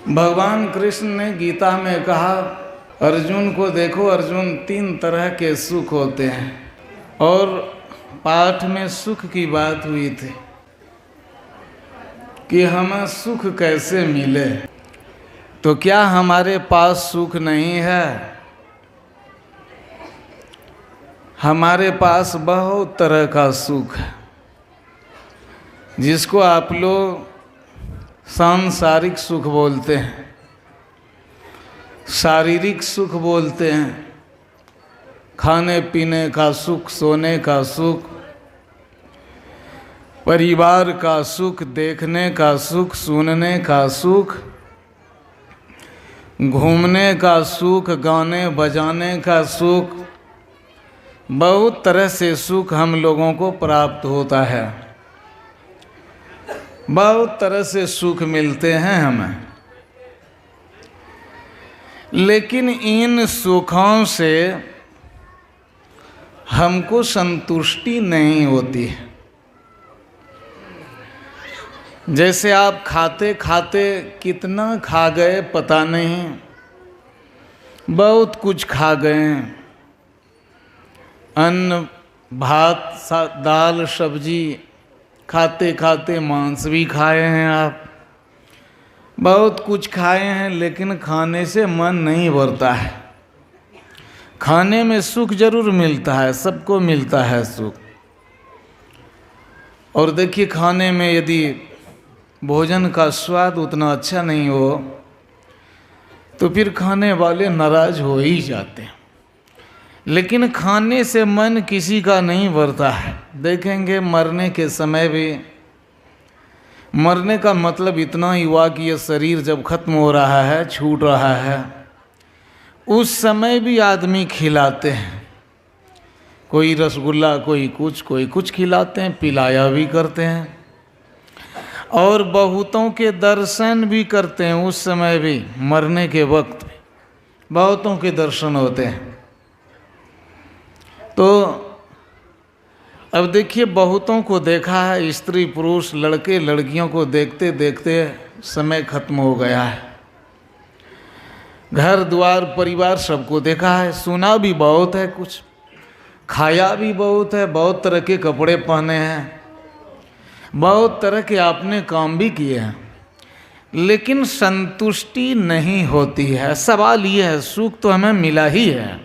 भगवान कृष्ण ने गीता में कहा, अर्जुन को देखो अर्जुन, 3 तरह के सुख होते हैं। और पाठ में सुख की बात हुई थी कि हमें सुख कैसे मिले। तो क्या हमारे पास सुख नहीं है? हमारे पास बहुत तरह का सुख है, जिसको आप लोग सांसारिक सुख बोलते हैं, शारीरिक सुख बोलते हैं, खाने पीने का सुख, सोने का सुख, परिवार का सुख, देखने का सुख, सुनने का सुख, घूमने का सुख, गाने बजाने का सुख। बहुत तरह से सुख हम लोगों को प्राप्त होता है, बहुत तरह से सुख मिलते हैं हमें। लेकिन इन सुखों से हमको संतुष्टि नहीं होती है। जैसे आप खाते खाते कितना खा गए पता नहीं, बहुत कुछ खा गए, अन्न भात दाल सब्जी, खाते खाते मांस भी खाए हैं आप, बहुत कुछ खाए हैं, लेकिन खाने से मन नहीं भरता है। खाने में सुख जरूर मिलता है, सबको मिलता है सुख। और देखिए, खाने में यदि भोजन का स्वाद उतना अच्छा नहीं हो तो फिर खाने वाले नाराज हो ही जाते हैं। लेकिन खाने से मन किसी का नहीं भरता है। देखेंगे मरने के समय भी, मरने का मतलब इतना ही हुआ कि यह शरीर जब खत्म हो रहा है, छूट रहा है, उस समय भी आदमी खिलाते हैं। कोई रसगुल्ला, कोई कुछ खिलाते हैं, पिलाया भी करते हैं। और बहुतों के दर्शन भी करते हैं उस समय भी, मरने के वक्त बहुतों के दर्शन होते हैं। तो अब देखिए, बहुतों को देखा है, स्त्री पुरुष लड़के लड़कियों को देखते देखते समय खत्म हो गया है। घर द्वार परिवार सबको देखा है, सुना भी बहुत है, कुछ खाया भी बहुत है, बहुत तरह के कपड़े पहने हैं, बहुत तरह के आपने काम भी किए हैं, लेकिन संतुष्टि नहीं होती है। सवाल ये है, सुख तो हमें मिला ही है,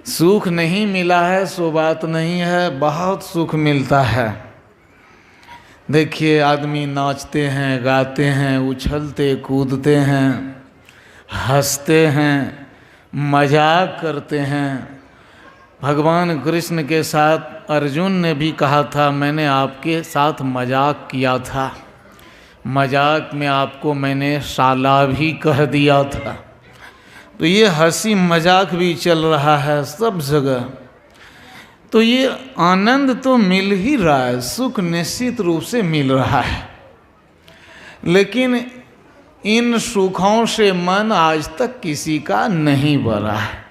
सुख नहीं मिला है सो बात नहीं है, बहुत सुख मिलता है। देखिए, आदमी नाचते हैं, गाते हैं, उछलते कूदते हैं, हंसते हैं, मजाक करते हैं। भगवान कृष्ण के साथ अर्जुन ने भी कहा था, मैंने आपके साथ मजाक किया था, मजाक में आपको मैंने साला भी कह दिया था। तो ये हंसी मजाक भी चल रहा है सब जगह। तो ये आनंद तो मिल ही रहा है, सुख निश्चित रूप से मिल रहा है। लेकिन इन सुखों से मन आज तक किसी का नहीं भरा है।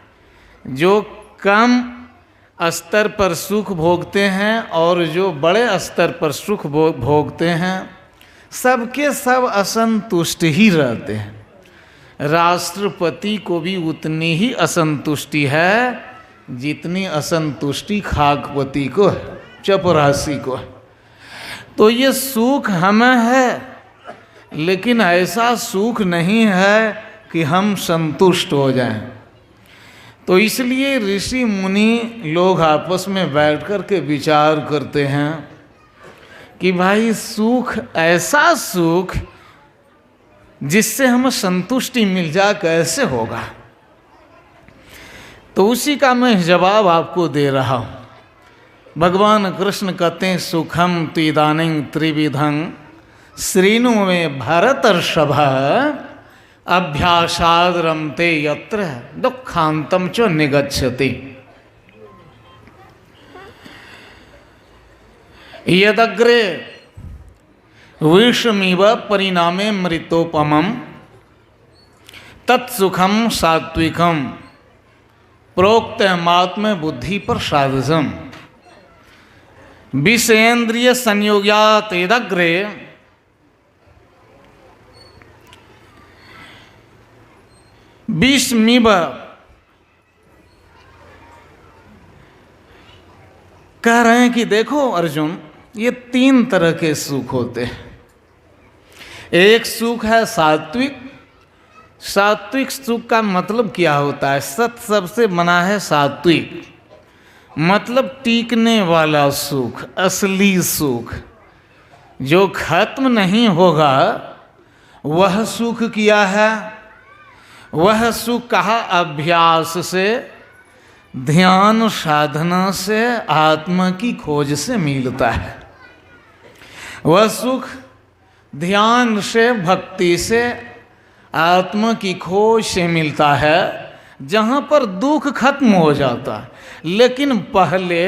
जो कम स्तर पर सुख भोगते हैं और जो बड़े स्तर पर सुख भोगते हैं, सबके सब असंतुष्ट ही रहते हैं। राष्ट्रपति को भी उतनी ही असंतुष्टि है जितनी असंतुष्टि खाकपति को है, चपरासी को है। तो ये सुख हमें है, लेकिन ऐसा सुख नहीं है कि हम संतुष्ट हो जाएं। तो इसलिए ऋषि मुनि लोग आपस में बैठ कर के विचार करते हैं कि भाई सुख, ऐसा सुख जिससे हमें संतुष्टि मिल जाए, कैसे होगा। तो उसी का मैं जवाब आपको दे रहा हूँ। भगवान कृष्ण कहते हैं, सुखम तु इदानीं त्रिविधं श्रीनु में भरतर्षभ अभ्यासाद रमते यत्र दुखांतम च निगच्छति। यदग्रे विषमिव परिणामे मृतोपमं तत्सुखम सात्विकम प्रोक्त मात्म बुद्धि प्रसादजम विषयेन्द्रिय संयोगात यदग्रे विषमिव कह रहे हैं कि देखो अर्जुन, ये 3 तरह के सुख होते हैं। एक सुख है सात्विक। सात्विक सुख का मतलब क्या होता है? सत सबसे बना है सात्विक, मतलब टीकने वाला सुख, असली सुख जो खत्म नहीं होगा, वह सुख क्या है? वह सुख कहा अभ्यास से, ध्यान साधना से, आत्मा की खोज से मिलता है। वह सुख ध्यान से, भक्ति से, आत्मा की खोज से मिलता है, जहाँ पर दुख खत्म हो जाता है। लेकिन पहले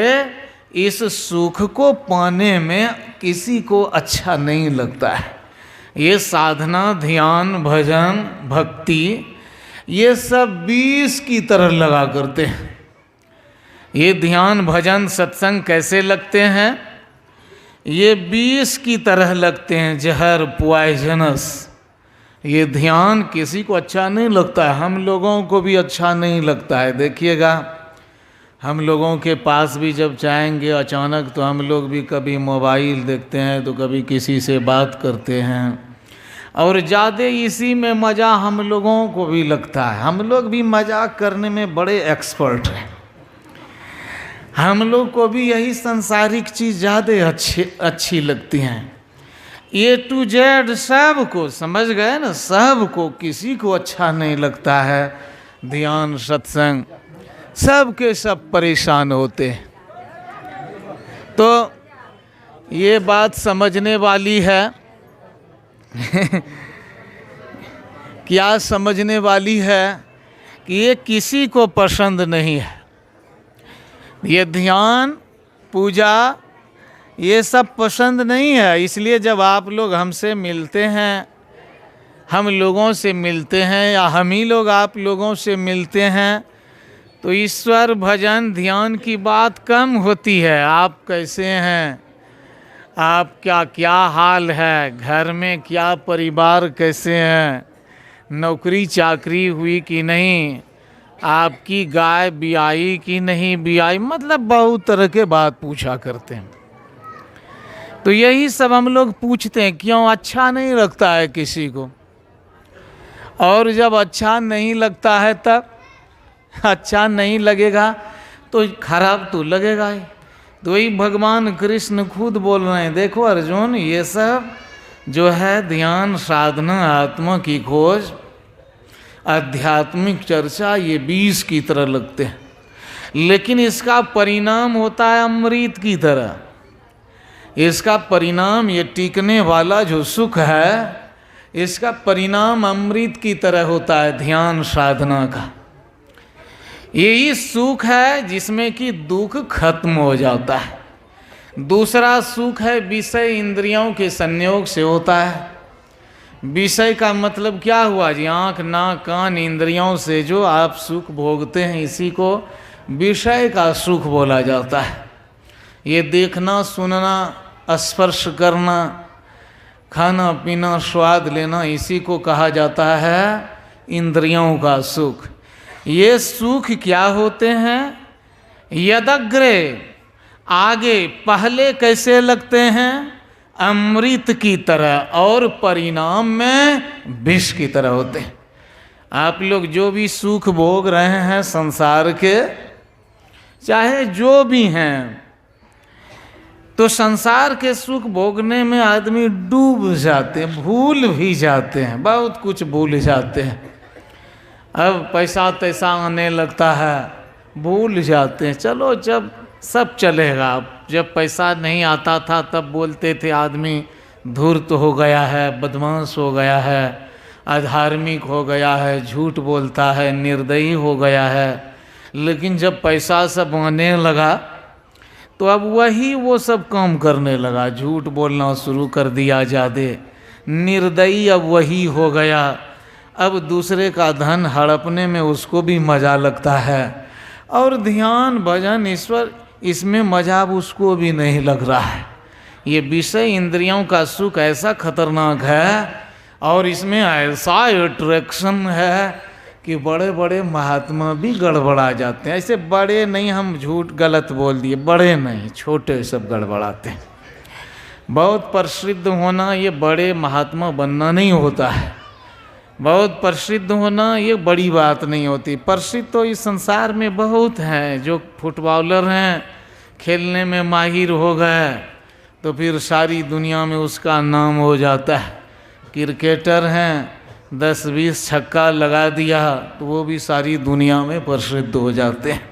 इस सुख को पाने में किसी को अच्छा नहीं लगता है। ये साधना, ध्यान, भजन, भक्ति, ये सब विष की तरह लगा करते हैं। ये ध्यान, भजन, सत्संग कैसे लगते हैं? ये विष की तरह लगते हैं, जहर, पॉइजनस। ये ध्यान किसी को अच्छा नहीं लगता है, हम लोगों को भी अच्छा नहीं लगता है। देखिएगा, हम लोगों के पास भी जब जाएंगे अचानक, तो हम लोग भी कभी मोबाइल देखते हैं, तो कभी किसी से बात करते हैं, और ज़्यादा इसी में मज़ा हम लोगों को भी लगता है। हम लोग भी मजाक करने में बड़े एक्सपर्ट हैं। हम लोग को भी यही सांसारिक चीज़ ज़्यादा अच्छी लगती हैं। A to Z सबको, समझ गए ना, सबको, किसी को अच्छा नहीं लगता है ध्यान, सत्संग, सब के सब परेशान होते हैं। तो ये बात समझने वाली है। क्या समझने वाली है? कि ये किसी को पसंद नहीं है। ये ध्यान, पूजा, ये सब पसंद नहीं है। इसलिए जब आप लोग हमसे मिलते हैं, हम लोगों से मिलते हैं, या हम ही लोग आप लोगों से मिलते हैं, तो ईश्वर, भजन, ध्यान की बात कम होती है। आप कैसे हैं, आपका क्या हाल है, घर में क्या, परिवार कैसे हैं, नौकरी चाकरी हुई कि नहीं, आपकी गाय बियाई कि नहीं बियाई, मतलब बहुत तरह के बात पूछा करते हैं। तो यही सब हम लोग पूछते हैं, क्यों? अच्छा नहीं लगता है किसी को। और जब अच्छा नहीं लगता है, तब अच्छा नहीं लगेगा तो खराब तो लगेगा ही। तो वही भगवान कृष्ण खुद बोल रहे हैं, देखो अर्जुन, ये सब जो है ध्यान, साधना, आत्मा की खोज, आध्यात्मिक चर्चा, ये विष की तरह लगते हैं, लेकिन इसका परिणाम होता है अमृत की तरह। इसका परिणाम, ये टिकने वाला जो सुख है, इसका परिणाम अमृत की तरह होता है ध्यान साधना का। यही सुख है जिसमें कि दुख खत्म हो जाता है। दूसरा सुख है विषय इंद्रियों के संयोग से होता है। विषय का मतलब क्या हुआ जी? आँख, नाक, कान, इंद्रियों से जो आप सुख भोगते हैं, इसी को विषय का सुख बोला जाता है। ये देखना, सुनना, स्पर्श करना, खाना पीना, स्वाद लेना, इसी को कहा जाता है इंद्रियों का सुख। ये सुख क्या होते हैं? यदग्रे, आगे, पहले कैसे लगते हैं? अमृत की तरह, और परिणाम में विष की तरह होते हैं। आप लोग जो भी सुख भोग रहे हैं संसार के, चाहे जो भी हैं, तो संसार के सुख भोगने में आदमी डूब जाते हैं, भूल भी जाते हैं, बहुत कुछ भूल जाते हैं। अब पैसा तैसा आने लगता है, भूल जाते हैं। चलो, जब सब चलेगा। जब पैसा नहीं आता था तब बोलते थे आदमी धूर्त हो गया है, बदमाश हो गया है, अधार्मिक हो गया है, झूठ बोलता है, निर्दयी हो गया है। लेकिन जब पैसा सब आने लगा तो अब वही वो सब काम करने लगा, झूठ बोलना शुरू कर दिया ज़्यादा, निर्दयी अब वही हो गया। अब दूसरे का धन हड़पने में उसको भी मज़ा लगता है, और ध्यान, भजन, ईश्वर, इसमें मज़ा अब उसको भी नहीं लग रहा है। ये विषय इंद्रियों का सुख ऐसा खतरनाक है, और इसमें ऐसा अट्रैक्शन है कि बड़े बड़े महात्मा भी गड़बड़ा जाते हैं। ऐसे बड़े नहीं, हम झूठ गलत बोल दिए, बड़े नहीं, छोटे सब गड़बड़ाते हैं। बहुत प्रसिद्ध होना ये बड़े महात्मा बनना नहीं होता है। बहुत प्रसिद्ध होना ये बड़ी बात नहीं होती। प्रसिद्ध तो इस संसार में बहुत हैं, जो फुटबॉलर हैं, खेलने में माहिर हो गए तो फिर सारी दुनिया में उसका नाम हो जाता है। क्रिकेटर हैं, 10-20 छक्का लगा दिया तो वो भी सारी दुनिया में प्रसिद्ध हो जाते हैं।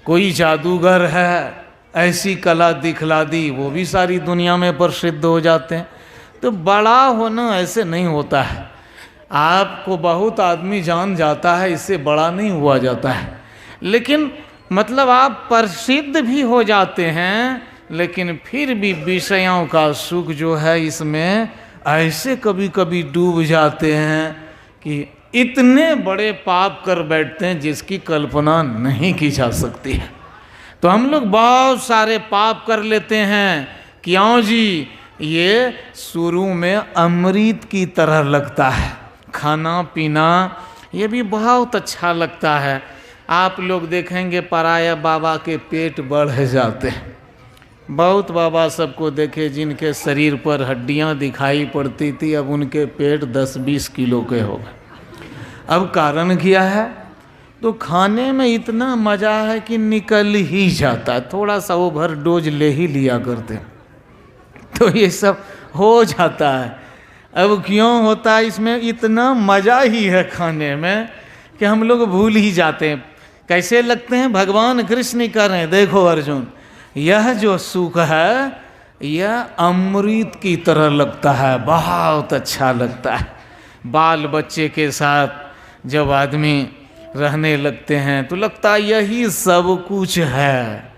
कोई जादूगर है, ऐसी कला दिखला दी, वो भी सारी दुनिया में प्रसिद्ध हो जाते हैं। तो बड़ा होना ऐसे नहीं होता है। आपको बहुत आदमी जान जाता है, इससे बड़ा नहीं हुआ जाता है। लेकिन मतलब आप प्रसिद्ध भी हो जाते हैं, लेकिन फिर भी विषयों का सुख जो है इसमें ऐसे कभी कभी डूब जाते हैं कि इतने बड़े पाप कर बैठते हैं जिसकी कल्पना नहीं की जा सकती है। तो हम लोग बहुत सारे पाप कर लेते हैं। क्यों जी? ये शुरू में अमृत की तरह लगता है, खाना पीना ये भी बहुत अच्छा लगता है। आप लोग देखेंगे पराया बाबा के पेट बढ़ जाते हैं। बहुत बाबा सबको देखे जिनके शरीर पर हड्डियां दिखाई पड़ती थी, अब उनके पेट 10-20 किलो के हो गए। अब कारण क्या है? तो खाने में इतना मज़ा है कि निकल ही जाता है। थोड़ा सा ओवर डोज ले ही लिया करते, तो ये सब हो जाता है। अब क्यों होता है? इसमें इतना मज़ा ही है खाने में कि हम लोग भूल ही जाते हैं। कैसे लगते हैं? भगवान कृष्ण कह रहे हैं, देखो अर्जुन, यह जो सुख है यह अमृत की तरह लगता है, बहुत अच्छा लगता है। बाल बच्चे के साथ जब आदमी रहने लगते हैं तो लगता है यही सब कुछ है।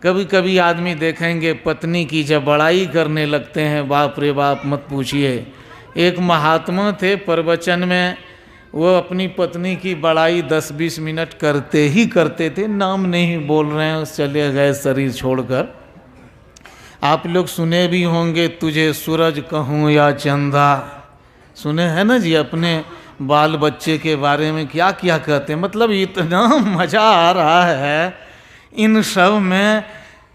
कभी कभी आदमी देखेंगे पत्नी की जब बड़ाई करने लगते हैं, बाप रे बाप मत पूछिए। एक महात्मा थे, प्रवचन में वो अपनी पत्नी की बड़ाई 10-20 मिनट करते ही करते थे। नाम नहीं बोल रहे हैं, चले गए शरीर छोड़कर। आप लोग सुने भी होंगे, तुझे सूरज कहूँ या चंदा, सुने हैं ना जी? अपने बाल बच्चे के बारे में क्या क्या कहते हैं। मतलब इतना मज़ा आ रहा है इन सब में,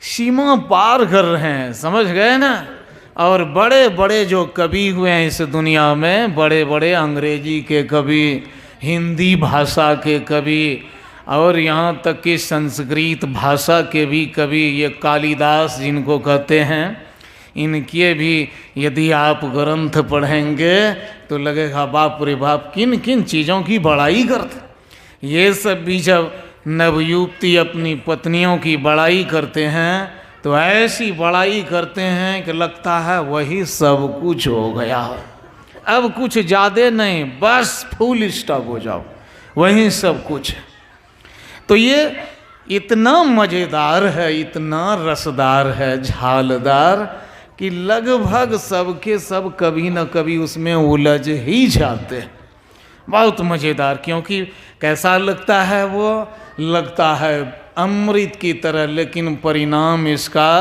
सीमा पार कर रहे हैं, समझ गए ना? और बड़े बड़े जो कवि हुए हैं इस दुनिया में, बड़े बड़े अंग्रेजी के कवि, हिंदी भाषा के कवि, और यहाँ तक कि संस्कृत भाषा के भी कवि, ये कालिदास जिनको कहते हैं, इनके भी यदि आप ग्रंथ पढ़ेंगे तो लगेगा बाप रे बाप किन किन चीज़ों की बड़ाई करते। ये सब भी जब नवयुवती अपनी पत्नियों की बड़ाई करते हैं तो ऐसी बड़ाई करते हैं कि लगता है वही सब कुछ हो गया, अब कुछ ज़्यादा नहीं, बस फुल स्टॉप हो जाओ, वही सब कुछ। तो ये इतना मज़ेदार है, इतना रसदार है, झालदार, कि लगभग सबके सब कभी न कभी उसमें उलझ ही जाते हैं। बहुत मज़ेदार, क्योंकि कैसा लगता है? वो लगता है अमृत की तरह, लेकिन परिणाम इसका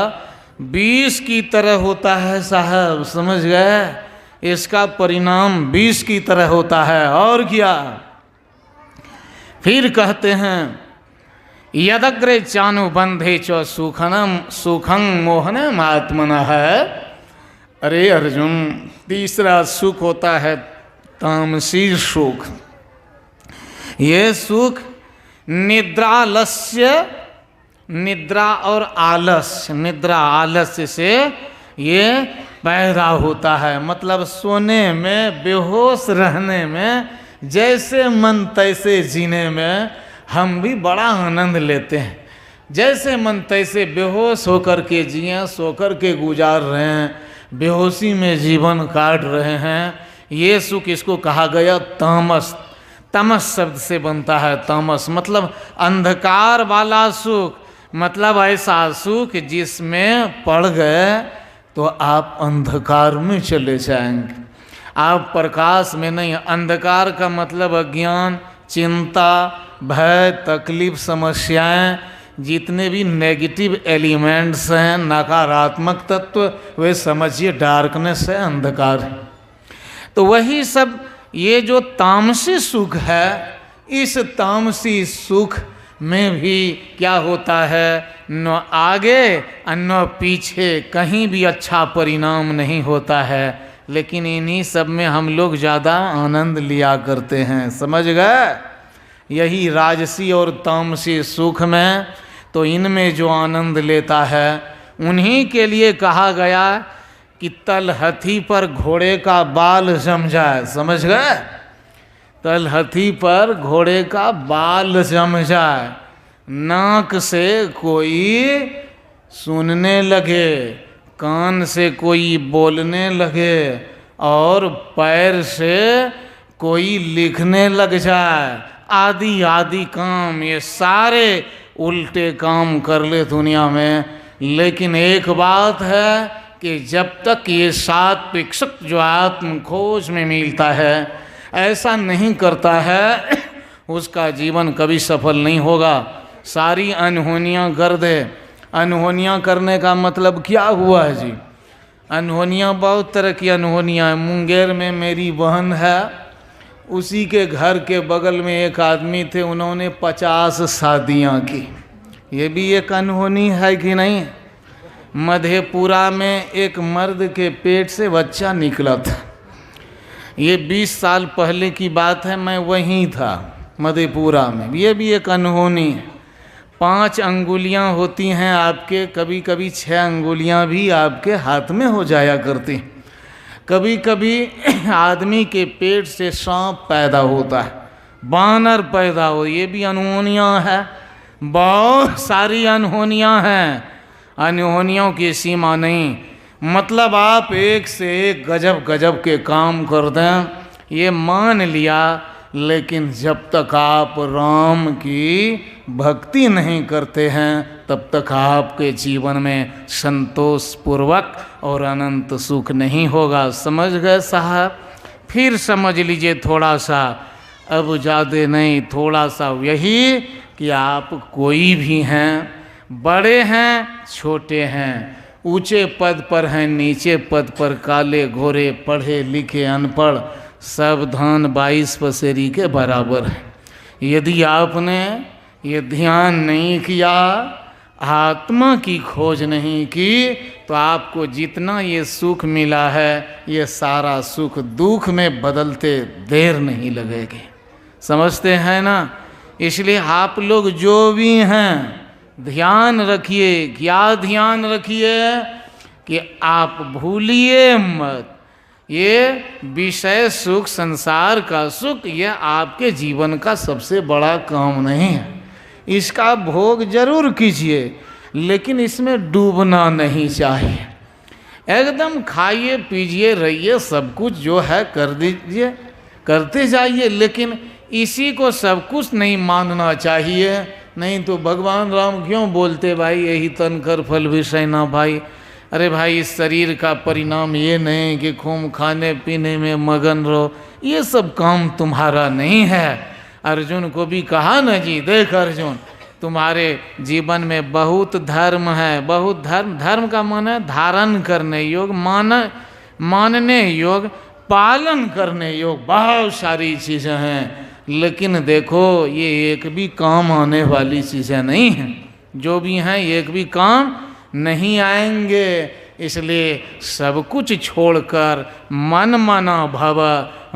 विष की तरह होता है साहब, समझ गए? इसका परिणाम विष की तरह होता है। और क्या? फिर कहते हैं यदग्रे चानुबंधे च सुखं मोहनम आत्मनः। अरे अर्जुन, तीसरा सुख होता है तामसी सुख। ये सुख निद्रालस्य, निद्रा और आलस्य, निद्रा आलस्य से ये पैदा होता है। मतलब सोने में, बेहोश रहने में, जैसे मन तैसे जीने में हम भी बड़ा आनंद लेते हैं। जैसे मन तैसे बेहोश होकर के जिए, सोकर के गुजार रहे हैं, बेहोशी में जीवन काट रहे हैं, ये सुख इसको कहा गया तामस। तमस शब्द से बनता है तामस, मतलब अंधकार वाला सुख। मतलब ऐसा सुख जिसमें पड़ गए तो आप अंधकार में चले जाएंगे, आप प्रकाश में नहीं। अंधकार का मतलब अज्ञान, चिंता, भय, तकलीफ, समस्याएं, जितने भी नेगेटिव एलिमेंट्स हैं, नकारात्मक तत्व, वे समझिए डार्कनेस है, अंधकार है। तो वही सब ये जो तामसी सुख है, इस तामसी सुख में भी क्या होता है, न आगे और न पीछे कहीं भी अच्छा परिणाम नहीं होता है। लेकिन इन्हीं सब में हम लोग ज़्यादा आनंद लिया करते हैं, समझ गए। यही राजसी और तामसी सुख में, तो इनमें जो आनंद लेता है उन्हीं के लिए कहा गया कि तलहथी पर घोड़े का बाल जम जाए, समझ गए। तलहथी पर घोड़े का बाल जम जाए, नाक से कोई सुनने लगे, कान से कोई बोलने लगे और पैर से कोई लिखने लग जाए, आदि आदि काम, ये सारे उल्टे काम कर ले दुनिया में। लेकिन एक बात है कि जब तक ये सात्विक सुख जो आत्म खोज में मिलता है ऐसा नहीं करता है, उसका जीवन कभी सफल नहीं होगा। सारी अनहोनियाँ कर दे। अनहोनियाँ करने का मतलब क्या हुआ है जी? अनहोनियाँ बहुत तरह की अनहोनियाँ हैं। मुंगेर में मेरी बहन है, उसी के घर के बगल में एक आदमी थे, उन्होंने 50 शादियाँ की। ये भी एक अनहोनी है कि नहीं? मधेपुरा में एक मर्द के पेट से बच्चा निकला था। ये 20 साल पहले की बात है, मैं वहीं था मधेपुरा में। ये भी एक अनहोनी है। 5 अंगुलियां होती हैं आपके, कभी कभी 6 अंगुलियां भी आपके हाथ में हो जाया करती। कभी कभी आदमी के पेट से सांप पैदा होता है, बानर पैदा हो, ये भी अनहोनियां है। बहुत सारी अनहोनियां हैं, अनहोनियों की सीमा नहीं। मतलब आप एक से एक गजब गजब के काम कर दें, ये मान लिया, लेकिन जब तक आप राम की भक्ति नहीं करते हैं तब तक आपके जीवन में संतोष पूर्वक और अनंत सुख नहीं होगा। समझ गए साहब? फिर समझ लीजिए थोड़ा सा, अब ज़्यादा नहीं, थोड़ा सा, यही कि आप कोई भी हैं, बड़े हैं छोटे हैं, ऊंचे पद पर हैं नीचे पद पर, काले घोरे, पढ़े लिखे अनपढ़, सब धान 22 पसेरी के बराबर है। यदि आपने ये ध्यान नहीं किया, आत्मा की खोज नहीं की, तो आपको जितना ये सुख मिला है ये सारा सुख दुख में बदलते देर नहीं लगेगी। समझते हैं ना? इसलिए आप लोग जो भी हैं ध्यान रखिए। क्या ध्यान रखिए? कि आप भूलिए मत, ये विषय सुख, संसार का सुख, ये आपके जीवन का सबसे बड़ा काम नहीं है। इसका भोग जरूर कीजिए, लेकिन इसमें डूबना नहीं चाहिए। एकदम खाइए पीजिए रहिए, सब कुछ जो है कर दीजिए, करते जाइए, लेकिन इसी को सब कुछ नहीं मानना चाहिए। नहीं तो भगवान राम क्यों बोलते भाई यही तन कर फल विषय ना भाई। अरे भाई, इस शरीर का परिणाम ये नहीं कि खूब खाने पीने में मगन रहो, ये सब काम तुम्हारा नहीं है। अर्जुन को भी कहा न जी, देख अर्जुन, तुम्हारे जीवन में बहुत धर्म है, बहुत धर्म, धर्म का मन है धारण करने योग, मानने योग, पालन करने योग, बहुत सारी चीज़ें हैं। लेकिन देखो ये एक भी काम आने वाली चीज़ें नहीं हैं, जो भी हैं एक भी काम नहीं आएंगे। इसलिए सब कुछ छोड़कर मन मना भव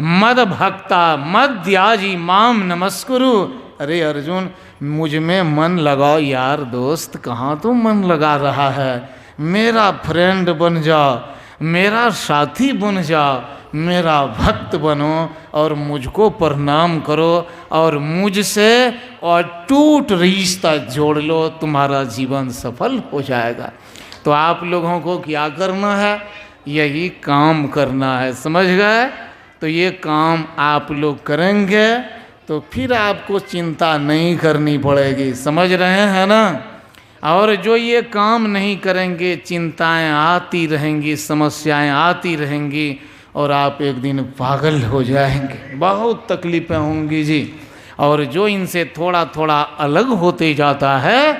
मद भक्ता मद्याजी माम नमस्कुरु। अरे अर्जुन, मुझ में मन लगाओ यार, दोस्त कहाँ तुम मन लगा रहा है? मेरा फ्रेंड बन जाओ, मेरा साथी बन जाओ, मेरा भक्त बनो और मुझको प्रणाम करो और मुझसे और टूट रिश्ता जोड़ लो, तुम्हारा जीवन सफल हो जाएगा। तो आप लोगों को क्या करना है? यही काम करना है, समझ गए? तो ये काम आप लोग करेंगे तो फिर आपको चिंता नहीं करनी पड़ेगी, समझ रहे हैं ना? और जो ये काम नहीं करेंगे, चिंताएं आती रहेंगी, समस्याएं आती रहेंगी और आप एक दिन पागल हो जाएंगे, बहुत तकलीफ़ें होंगी जी। और जो इनसे थोड़ा थोड़ा अलग होते जाता है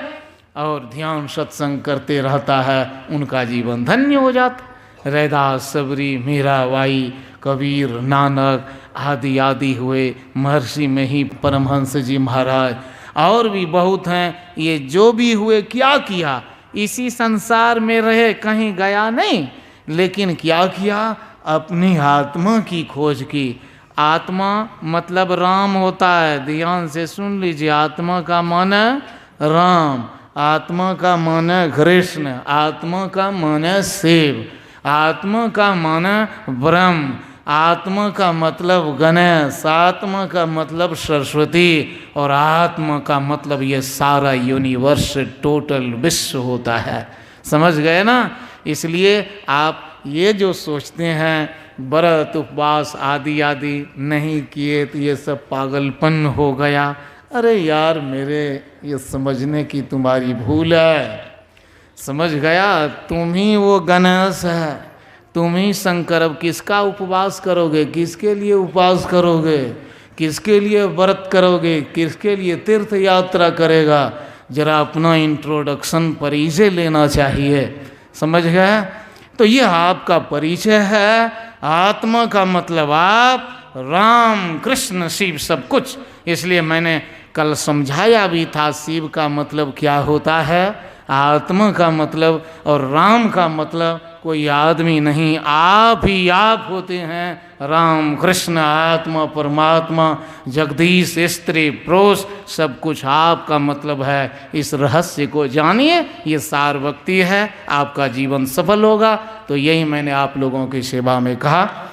और ध्यान सत्संग करते रहता है, उनका जीवन धन्य हो जाता। रैदास, सबरी, मीराबाई, कबीर, नानक आदि आदि हुए महर्षि में ही परमहंस जी महाराज, और भी बहुत हैं। ये जो भी हुए क्या किया, इसी संसार में रहे, कहीं गया नहीं, लेकिन क्या किया, अपनी आत्मा की खोज की। आत्मा मतलब राम होता है, ध्यान से सुन लीजिए। आत्मा का मन राम, आत्मा का मन कृष्ण, आत्मा का मन शिव, आत्मा का मन ब्रह्म, आत्मा का मतलब गणेश, आत्मा का मतलब सरस्वती, और आत्मा का मतलब ये सारा यूनिवर्स, टोटल विश्व होता है। समझ गए ना? इसलिए आप ये जो सोचते हैं व्रत उपवास आदि आदि नहीं किए तो ये सब पागलपन हो गया, अरे यार मेरे, ये समझने की तुम्हारी भूल है। समझ गया? तुम ही वो गणेश है, तुम ही शंकर। अब किसका उपवास करोगे, किसके लिए उपवास करोगे, किसके लिए व्रत करोगे, किसके लिए तीर्थ यात्रा करेगा? जरा अपना इंट्रोडक्शन परिचय लेना चाहिए। समझ गए? तो ये आपका परिचय है। आत्मा का मतलब आप, राम कृष्ण शिव सब कुछ। इसलिए मैंने कल समझाया भी था, शिव का मतलब क्या होता है, आत्मा का मतलब, और राम का मतलब कोई आदमी नहीं, आप ही आप होते हैं। राम कृष्ण आत्मा परमात्मा जगदीश स्त्री पुरुष सब कुछ आपका मतलब है। इस रहस्य को जानिए, ये सार भक्ति है, आपका जीवन सफल होगा। तो यही मैंने आप लोगों की सेवा में कहा।